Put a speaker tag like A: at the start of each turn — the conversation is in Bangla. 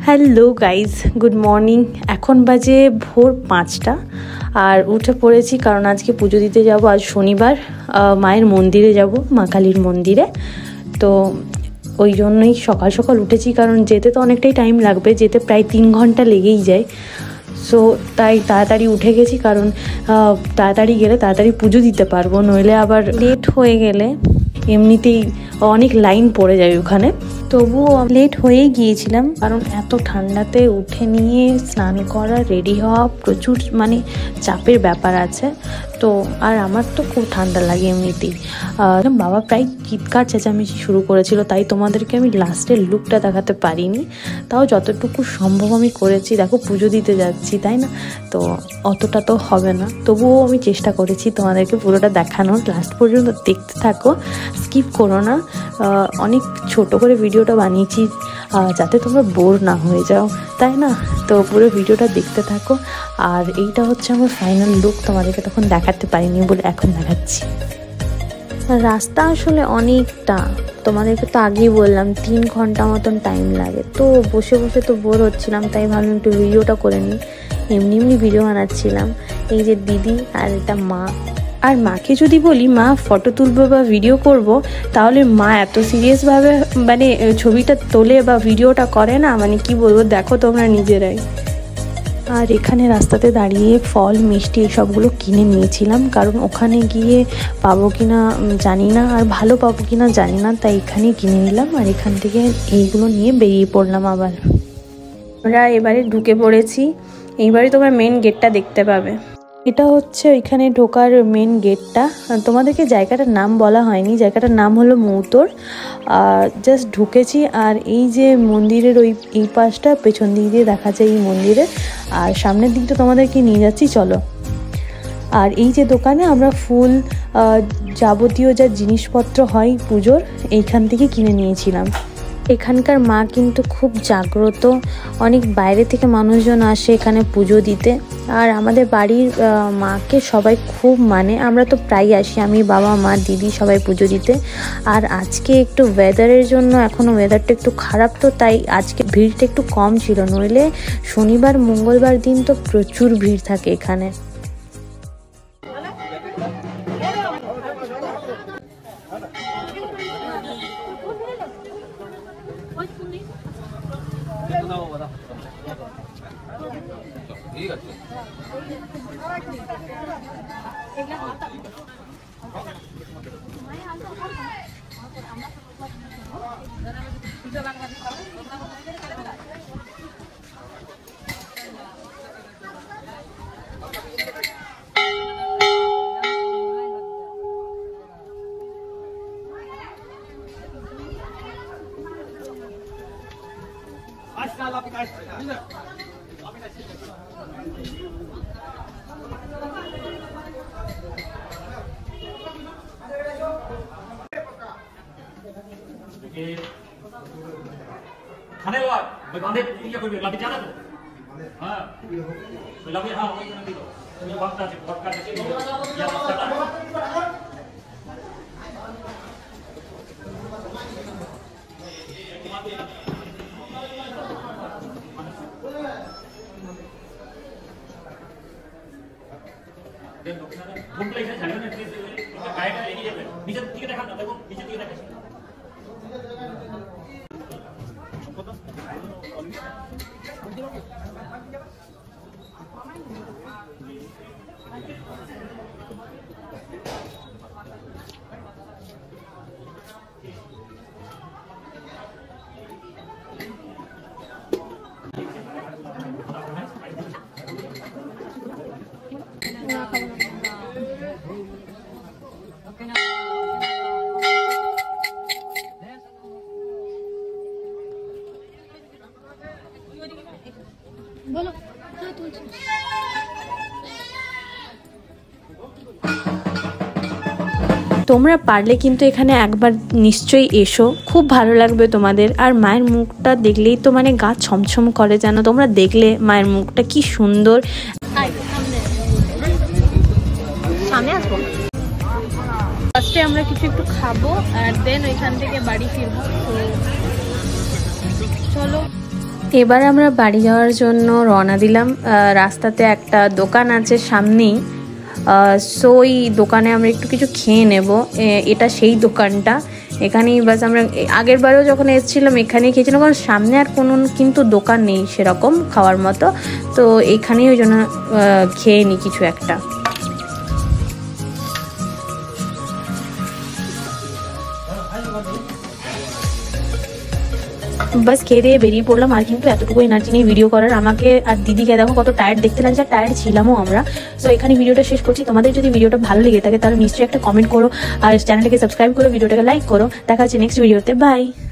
A: Hello guys, good morning. এখন বাজে ভোর 5টা আর উঠে পড়েছি কারণ আজকে পুজো দিতে যাব। আজ শনিবার, মায়ের মন্দিরে যাব, মা কালীর মন্দিরে। তো ওই জন্যই সকাল সকাল উঠেছি, কারণ যেতে তো অনেকটাই টাইম লাগবে, যেতে প্রায় 3 ঘন্টা লেগেই যায়। সো তাই তাড়াতাড়ি উঠে গেছি, কারণ তাড়াতাড়ি গেলে তাড়াতাড়ি পুজো দিতে পারবো, নইলে আবার লেট হয়ে গেলে এমনিতেই অনেক লাইন পড়ে যায় ওখানে। তবুও লেট হয়েই গিয়েছিলাম, কারণ এত ঠান্ডাতে উঠে নিয়ে স্নান করা, রেডি হওয়া প্রচুর চাপের ব্যাপার আছে। তো আর আমার তো খুব ঠান্ডা লাগে এমনিতেই। বাবা প্রায় চিৎকার চেঁচামেচি শুরু করেছিল, তাই তোমাদেরকে আমি লাস্টের লুকটা দেখাতে পারিনি। তাও যতটুকু সম্ভব আমি করেছি। দেখো, পুজো দিতে যাচ্ছি, তাই না? তো অতটা তো হবে না, তবুও আমি চেষ্টা করেছি তোমাদেরকে পুরোটা দেখানোর। লাস্ট পর্যন্ত দেখতে থাকো, স্কিপ করো না। অনেক ছোট করে ভিডিওটা বানিয়েছি যাতে তোমরা বোর না হয়ে যাও, তাই না? তো পুরো ভিডিওটা দেখতে থাকো। আর এইটা হচ্ছে আমার ফাইনাল লুক, তোমাদেরকে তখন দেখাতে পারিনি বলে এখন দেখাচ্ছি। রাস্তা আসলে অনেকটা, তোমাদেরকে তো আগেই বললাম 3 ঘন্টা মতন টাইম লাগে। তো বসে বসে তো বোর হচ্ছিলাম, তাই ভাবলাম একটু ভিডিওটা করে নিই। এমনি ভিডিও বানাচ্ছিলাম। এই যে দিদি আর এটা মা। আর মাকে যদি বলি মা ফটো তুলবো বা ভিডিও করব, তাহলে মা এত সিরিয়াসভাবে ছবিটা তোলে বা ভিডিওটা করে না, কি বলবো, দেখো তোমরা নিজেরাই। আর এখানে রাস্তাতে দাঁড়িয়ে ফল মিষ্টি এসবগুলো কিনে নিয়েছিলাম, কারণ ওখানে গিয়ে পাবো কিনা জানি না, আর ভালো পাবো কিনা জানি না, তাই এখানেই কিনে নিলাম। আর এখান থেকে এইগুলো নিয়ে বেরিয়ে পড়লাম। আবার আমরা এবারে ঢুকে পড়েছি। এইবারে তোমরা মেন গেটটা দেখতে পাবে। এটা হচ্ছে ওইখানে ঢোকার মেন গেটটা। তোমাদেরকে জায়গাটার নাম বলা হয়নি, জায়গাটার নাম হলো মৌতর। জাস্ট ঢুকেছি। আর এই যে মন্দিরের এই পাশটা পেছন দিক দিয়ে দেখা যায় এই মন্দিরের, আর সামনের দিকটা তোমাদেরকে নিয়ে যাচ্ছি, চলো। আর এই যে দোকানে আমরা ফুল, যাবতীয় যা জিনিসপত্র হয় পুজোর, এইখান থেকে কিনে নিয়েছিলাম। এখানকার মা কিন্তু খুব জাগ্রত, অনেক বাইরে থেকে মানুষজন আসে এখানে পুজো দিতে। আর আমাদের বাড়ির মাকে সবাই খুব মানে, আমরা তো প্রায় আসি, আমি, বাবা, মা, দিদি সবাই পুজো দিতে। আর আজকে একটু ওয়েদারের জন্য, এখনও ওয়েদারটা একটু খারাপ, তো তাই আজকে ভিড়টা একটু কম ছিল, নইলে শনিবার মঙ্গলবার দিন তো প্রচুর ভিড় থাকে এখানে। ঠিক আছে।
B: खाने लो बांधे क्या कोई लाठी जाना तो हां तो लाठी हां वही करने दो ये वक्त का या मसला घूम ले झाड़े में प्लीज गाइड लेके जावे नीचे दिखे देखा ना, देखो नीचे दिखे देखा।
C: बोलो
A: তোমরা পারলে কিন্তু এখানে একবার নিশ্চয়ই এসো, খুব ভালো লাগবে তোমাদের। আর মায়ের মুখটা দেখলেই তো গা ছমছম করে, যেন তোমরা দেখলে মায়ের মুখটা কি সুন্দর। সামনে আসবো, ফার্স্টে আমরা কিছু একটু খাবো আর দেন ওইখান থেকে বাড়ি ফিরবো। তো চলো। এবার আমরা বাড়ি যাওয়ার জন্য রওনা দিলাম। রাস্তাতে একটা দোকান আছে সামনেই, সো ওই দোকানে আমরা একটু কিছু খেয়ে নেব। এটা সেই দোকানটা, এখানেই বাস আমরা আগের বারেও যখন এসেছিলাম এখানেই খেয়েছিলাম, কারণ সামনে আর কোনো কিন্তু দোকান নেই সেরকম খাওয়ার মতো, তো এখানেই ওই জন্য খেয়ে নিই কিছু একটা। বাস খেয়ে দিয়ে বেরিয়ে পড়লাম, আর কিন্তু এতটুকু এনার্জি নেই ভিডিও করার। আমাকে আর দিদিকে দেখো কত টায়ার্ড দেখতে লাগছে, আর টায়ার্ড ছিলামও আমরা। তো এখানে ভিডিওটা শেষ করছি। তোমাদের যদি ভিডিওটা ভালো লেগে থাকে তাহলে নিশ্চয়ই একটা কমেন্ট করো, আর চ্যানেলটাকে সাবস্ক্রাইব করো, ভিডিওটাকে লাইক করো। দেখা হচ্ছে নেক্সট ভিডিওতে, বাই।